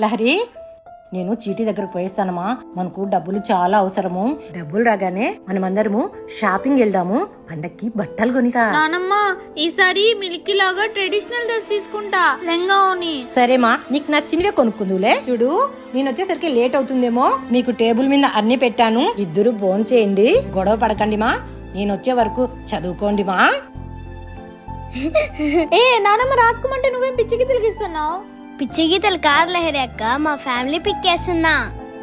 లహరి, నేను చీటీ దగ్గరకు పోయిస్తానమ్మా. మనకు డబ్బులు చాలా అవసరము. డబ్బులు రాగానే మనమందరము షాపింగ్ వెళ్దాము. పండక్కి బట్టలు కొనిస్తా. నానమ్మ, ఈసారి మిల్కీ లాగా ట్రెడిషనల్ డ్రెస్ తీసుకుంటా, లెంగా ఓని. సరేమా, నీకు నచ్చినవే కొనుక్కుందులే. చూడు, నేను వచ్చేసరికి లేట్ అవుతుందేమో. మీకు టేబుల్ మీద అన్ని పెట్టాను. ఇద్దరు భోంచేయండి, గొడవ పడకండి మా. నేను వచ్చే వరకు చదువుకోండి మా. ఏ నానమ్మ, రాసుకోమంటే నువ్వేం పిచ్చి గీతలు గీస్తున్నావు? పిచ్చి గీతలు కాదు లహరి అక్క, మా ఫ్యామిలీ పిక్ వేస్తున్నా.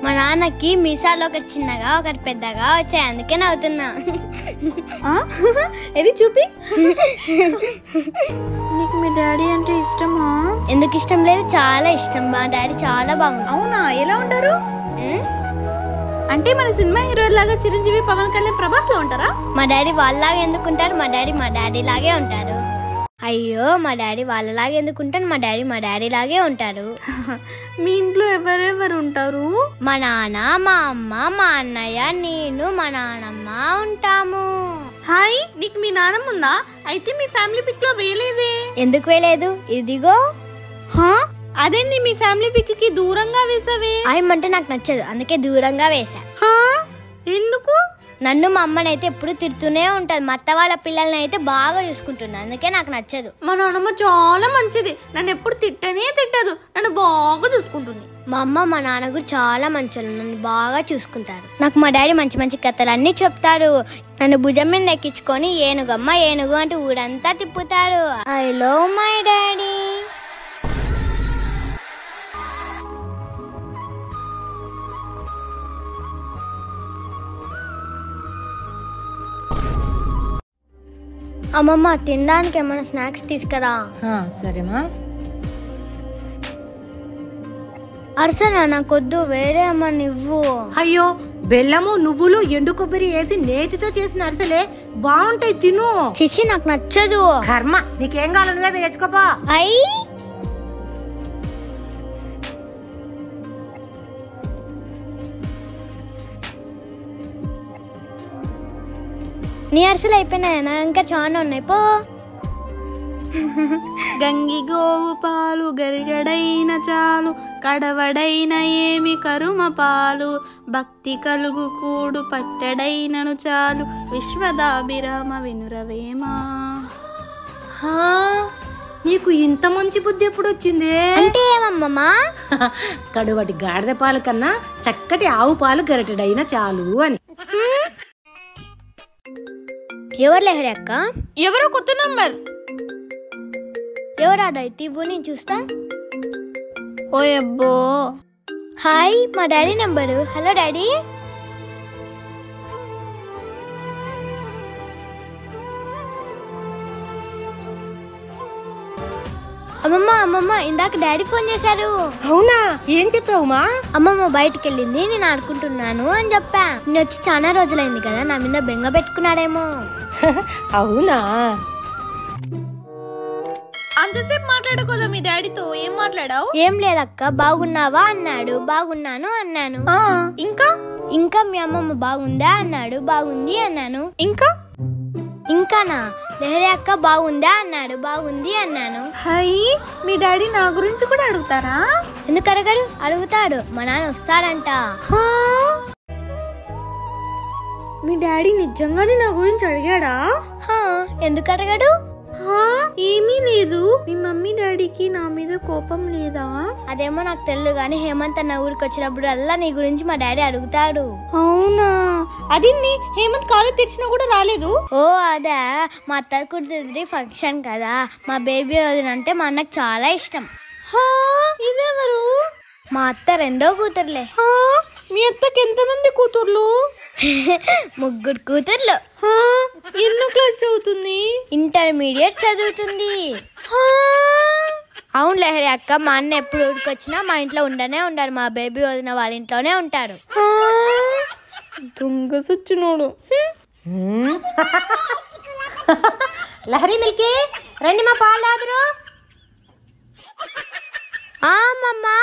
మా నాన్నకి మీసాలు ఒకటి చిన్నగా ఒకటి పెద్దగా వచ్చాయి, అందుకే నవ్వుతున్నా. ఇది చూపి. నీకు మీ డాడీ అంటే ఇష్టమా? ఎందుకు ఇష్టం లేదు, చాలా ఇష్టం. మా డాడీ చాలా బాగుంది. అవునా? ఎలా ఉంటారు? అంటే మన సినిమా హీరో లాగా చిరంజీవి, పవన్ కళ్యాణ్, ప్రభాస్ లో ఉంటారా? మా డాడీ వాళ్ళలాగా ఎందుకుంటారు? మా డాడీ లాగే ఉంటారు. అయ్యో, మా డాడీ వాళ్ళలాగే ఎందుకుంటారు? మా డాడీ లాగే ఉంటారు. మీ ఇంట్లో ఎవరెవరు ఉంటారు? మా నాన్న, మా అమ్మ, మా అన్నయ్య, నేను, మా నాన్నమ్మ ఉంటాము. హాయ్, నీకు మీ నాన్నమ్మ ఉందా? అయితే మీ ఫ్యామిలీ పిక్ లో వేయలేదే. ఎందుకు వేయలేదు? ఇదిగో. అదేంది మీ ఫ్యామిలీ పిక్ కి దూరంగా వేసావే? ఆయమంటే నాకు నచ్చదు, అందుకే దూరంగా వేసా. ఎందుకు? నన్ను మా అమ్మనైతే ఎప్పుడు తిడుతూనే ఉంటది. మా అత్త వాళ్ళ పిల్లల్ని అయితే బాగా చూసుకుంటుంది, అందుకే నాకు నచ్చదు. మా నాన్నమ్మ చాలా మంచిది, నన్ను ఎప్పుడు తిట్టదు, నన్ను బాగా చూసుకుంటుంది. మా అమ్మ మా నాన్న కూడా చాలా మంచోళ్ళు, నన్ను బాగా చూసుకుంటారు. నాకు మా డాడీ మంచి మంచి కథలు అన్ని చెప్తారు. నన్ను భుజం మీద ఎక్కించుకొని ఏనుగమ్మ ఏనుగు అంటే ఊరంతా తిప్పుతారు. I love my daddy. అమ్మమ్మ, తినడానికి ఏమైనా స్నాక్స్ తీసుకురా. సరేమా. అర్సనా, నాకొద్దు, వేరే ఏమన్నా ఇవ్వు. అయ్యో, బెల్లము నువ్వులు ఎండు కొబ్బరి వేసి నేతితో చేసిన అరిసెలే బాగుంటాయి, తిను. చిచి, నాకు నచ్చదు. కర్మ, నీకేం కావాలి నువ్వే తెచ్చుకోపా. అయ్యి, నీ అరిసెలు అయిపోయినాయి, నా ఇంకా చాలా ఉన్నాయి, పో. గంగి గోవు పాలు గరిగడైన చాలు, కడవడైన ఏమి కరుమ పాలు, భక్తి కలుగు కూడు పట్టడైనను చాలు, విశ్వదాభిరామ వినురవేమా. నీకు ఇంత మంచి బుద్ధి ఎప్పుడు వచ్చింది? అంటే ఏమమ్మా? కడువటి గాడిద పాలు కన్నా చక్కటి ఆవు పాలు గరిటెడైనా చాలు అని. ఎవరు లహరి అక్క? ఎవరో కొత్త నంబర్. ఎవరా డైట్ ఇవ్వు, నేను చూస్తా. ఓ అబ్బో. హాయ్, మా డాడీ నంబరు. Hello daddy. అమ్మమ్మ, ఇందాక డాడీ ఫోన్ చేశారు. అవునా? ఏం చెప్పావుమా? అమ్మమ్మ బయటికి వెళ్ళింది, నేను ఆడుకుంటున్నాను అని చెప్పా. నేను వచ్చి చాలా రోజులైంది కదా, నా మీద బెంగ పెట్టుకున్నాడేమో. అవునా? అంతసేపు మాట్లాడుకోదా మీ డాడీతో? ఏం మాట్లాడావు? ఏం లేదక్క, బాగున్నావా అన్నాడు, బాగున్నాను అన్నాను. ఇంకా మీ అమ్మమ్మ బాగుందా అన్నాడు, బాగుంది అన్నాను. ఇంకానా? లహరి అక్క బాగుందా అన్నాడు, బాగుంది అన్నాను. హై, మీ డాడీ నా గురించి కూడా అడుగుతారా? ఎందుకు అడగడు? అడుగుతాడు, మా నాన్న వస్తాడంట. మీ డాడీ నిజంగానే నా గురించి అడిగాడా? ఎందుకు అడగడు? ఏమీ లేదు. మీ మమ్మీ డాడీకి నా మీద కోపం లేదా? అదేమో నాకు తెలియదు, కానీ హేమంత్ అన్న ఊరికి వచ్చినప్పుడు అల్లా నీ గురించి మా డాడీ అడుగుతాడు. అవునా? అది హేమంత్ కాలేజ్ తెచ్చినా కూడా రాలేదు. ఓ అదే, మా అత్త కూతురిది ఫంక్షన్ కదా, మా బేబీ వదినంటే మా అన్నకు చాలా ఇష్టం. ఇదెవరు? మా అత్త రెండో కూతురులే. మీ అత్తకి ఎంతమంది కూతుర్లు? 3 కూతుర్లు. ఎన్నో క్లాస్ చదువుతుంది? ఇంటర్మీడియట్ చదువుతుంది. అవును లహరి అక్క, మా అన్న ఎప్పుడు ఊరికొచ్చినా మా ఇంట్లో ఉండనే ఉండారు. మా బేబీ వదిన వాళ్ళ ఇంట్లోనే ఉంటారు. దొంగ సచ్చినోడు. లహరి, మిల్కీ రండి, మా పాలు తాగుదురు. అమ్మమ్మా.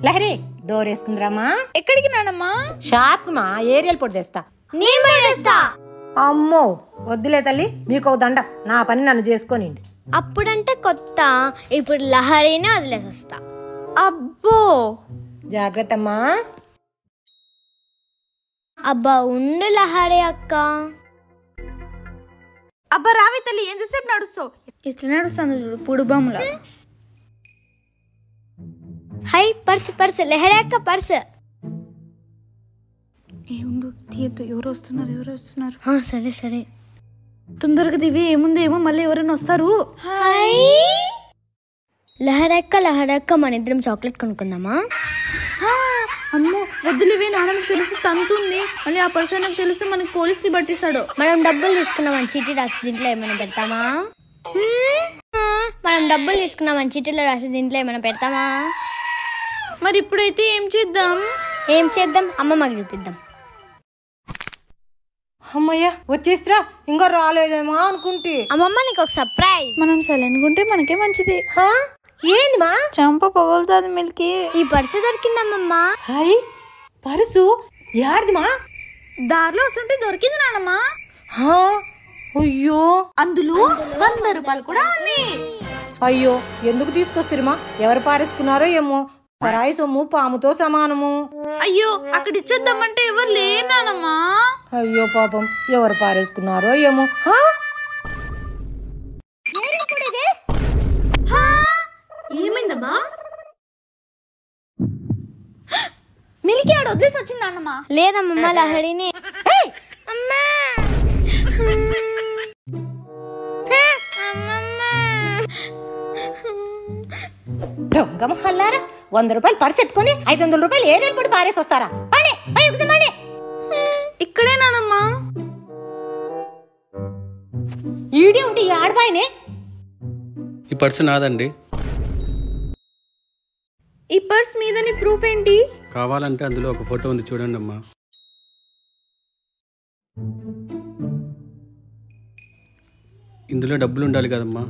లహరి, డోర్ వేసుకుందిరామా. ఎక్కడికి నానమ్మా? షాప్ కి మా, ఏరియల్ పొడి తెస్తా. నేను తెస్తా. అమ్మో, వద్దులే తల్లి, మీకు దండ. నా పని నన్ను చేసుకోనిండి. అప్పుడంటే కొత్త, ఇప్పుడు లహరినే వదిలేసి వస్తా. అబ్బో జాగ్రత్త అమ్మా. అబ్బా ఉండు లహరి అక్క. అబ్బా రావి తల్లి ఎంతసేపు నడుస్తావు? ఇట్లా నడుస్తాను చూడు పుడు బొమ్మల. హై పర్స్ పర్స్ లహరి అక్క పర్స్. ఏముండు తీయద్దు, ఎవరు వస్తున్నారు. సరే సరే తొందరగా దివి, ఏముందేమో మళ్ళీ ఎవరైనా వస్తారు. హై లహరక్క మన ఇద్దరం చాక్లెట్ కొనుక్కుందామా? అమ్మో వద్దులేవే, నాన్నకు తెలిసి తంతుంది. మళ్ళీ ఆ పర్సన్ తెలిసి మనకి పోలీసులు పట్టిస్తాడు. మనం డబ్బులు తీసుకున్నామని చీటీ రాసి దీంట్లో ఏమైనా పెడతామా? మనం డబ్బులు తీసుకున్నామని చీటీలో రాసి దీంట్లో ఏమైనా పెడతామా? మరి ఇప్పుడైతే ఏం చేద్దాం? అమ్మమ్మకి చూపిద్దాం. అమ్మయ్య వచ్చేసిరా, ఇంకా రాలేదేమో అనుకుంటే. అమ్మమ్మ నీకు ఒక సర్ప్రైజ్. మనం సైలెంట్గా ఉంటే మనకే మంచిది. ఏంది మా? చంప పగులుతుంది మిల్కి. ఈ పర్సు దొరికిందమ్మమ్మ. హై పర్సు యాడిది మా? దారిలో వస్తుంటే దొరికింది నానమ్మా. అయ్యో అందులో 100 రూపాయలు కూడా ఉంది. అయ్యో ఎందుకు తీసుకొస్తారమ్మా? ఎవరు పారేసుకున్నారో ఏమో. పరాయి సొమ్ము పాముతో సమానము. అయ్యో అక్కడ ఇచ్చేద్దామంటే ఎవరు లేనానమ్మా. అయ్యో పాపం ఎవరు పారేసుకున్నారో ఏమో. ఏమైందమ్మా? మిల్కి ఆడ వదిలేసి వచ్చింది నాన్నమ్మా. లేదమ్మమ్మ లహరిని. దొంగ మొహల్లారా, 100 రూపాయలు పర్స్ ఎత్తుకొని 500 రూపాయలు ఏరేలు పడి పారేసి వస్తారా? ఇక్కడే నానమ్మా. ఈడి ఉంటే ఈ ఆడబాయినే. ఈ పర్సు నాదండి. ఈ పర్స్ మీదని ప్రూఫ్ ఏంటి? కావాలంటే అందులో ఒక ఫోటో ఉంది చూడండి అమ్మా. ఇందులో డబ్బులు ఉండాలి కదమ్మా.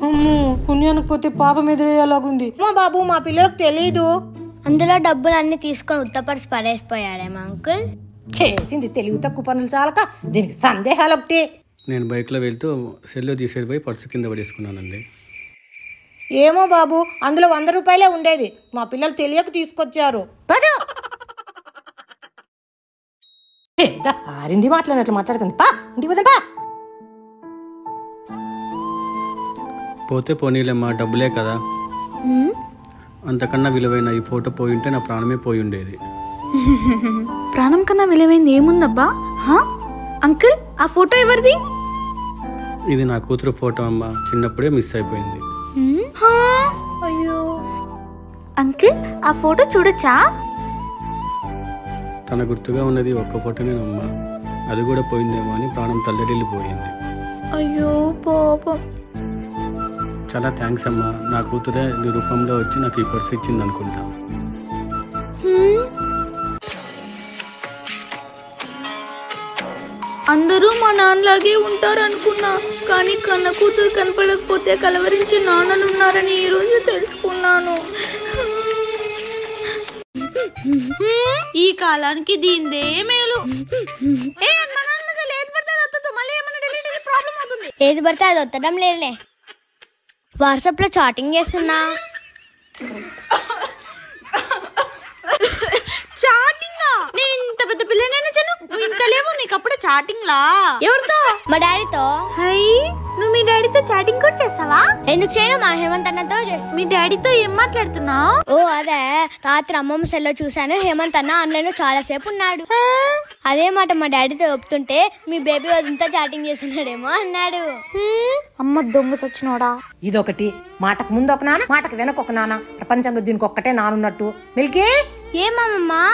అమ్మో పుణ్యానికి పోతే పాపం ఎదురయ్యేలాగుంది. మా బాబు మా పిల్లలకు తెలీదు. అందులో డబ్బులు అన్ని తీసుకొని ఉత్త పర్సు పడేసిపోయాడేమో అంకుల్. చేసింది తెలివి తక్కువ పనులు చాలక దీనికి సందేహాలు ఒకటి. నేను బైక్లో వెళ్తూ సెల్లో తీసేపోయి పర్సు కింద పడేసుకున్నానండి. ఏమో బాబు, అందులో 100 రూపాయలే ఉండేది. మా పిల్లలు తెలియక తీసుకొచ్చారు. పెద్ద ఆరింది మాట్లాడినట్లు మాట్లాడుతుంది. పా ఇంటికి పోదాం పా. పోతే పోనీలేమ్మా, డబ్బులే కదా. అంతకన్నా విలువైన ఈ ఫోటో పోయి ఉంటే నా ప్రాణమే పోయి ఉండేది. ప్రాణం కన్నా విలువైంది ఏముందబ్బా? అంకుల్ ఆ ఫోటో ఎవరిది? ఇది నా కూతురు ఫోటో అమ్మా, చిన్నప్పుడే మిస్ అయిపోయింది. అయ్యో అంకుల్ ఆ ఫోటో చూడొచ్చా? తన గుర్తుగా ఉన్నది ఒక్క ఫోటోనేనమ్మా, అది కూడా పోయిందేమో అని ప్రాణం తల్లడిల్లిపోయింది. అయ్యో పాపం. చాలా థ్యాంక్స్ అమ్మా, నా కూతురే నీ రూపంలో వచ్చి నాకు ఈ పర్సు ఇచ్చింది అనుకుంటా. అందరూ మా నాన్నలాగే ఉంటారనుకున్నా, కానీ కన్న కూతురు కనపడకపోతే కలవరించే నాన్నలు ఉన్నారని ఈ రోజు తెలుసుకున్నాను. ఈ కాలానికి దీందే మేలు. ఏది పడితే అది వత్తడం లేదులే. వాట్సాప్ లో చాటింగ్ చేస్తున్నా. చాటింగ్? నేను ఇంత పెద్ద పిల్లనైనా నువ్వు ఇంకా లేవు, నీకు అప్పుడే చాటింగ్ లా? ఎవరితో? మా డాడీతో. హై నువ్వు మీ డాడీతో చాటింగ్ కూడా చేస్తావా? ఎందుకు చేయను, మా హేమంత్ అన్నతో చేస్తా. మీ డాడీతో ఏం మాట్లాడుతున్నావు? ఓ అదే, రాత్రి అమ్మమ్మ సెల్లో చూశాను, హేమంత్ అన్న ఆన్లైన్ లో చాలా సేపు ఉన్నాడు. అదే మాట మా డాడీతో చెప్తుంటే మీ బేబీ వదింతో చాటింగ్ చేస్తున్నాడేమో అన్నాడు. అమ్మ దొంగ సచ్చినోడా. ఇదొకటి, మాటకు ముందు ఒక నాన్న, మాటకు వెనక ఒక నాన్న. ప్రపంచంలో దీనికి ఒక్కటే నానున్నట్టు. మిల్కీ ఏమమ్మా?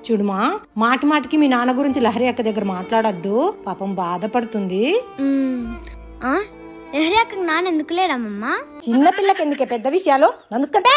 చూడుమా, మాటి మాటికి మీ నాన్న గురించి లహరి అక్క దగ్గర మాట్లాడద్దు, పాపం బాధపడుతుంది. లహరి అక్కకి నాన్న ఎందుకు లేడమ్మా? చిన్న పిల్లకి ఎందుకే పెద్ద విషయాలు నన్నుకుంటే.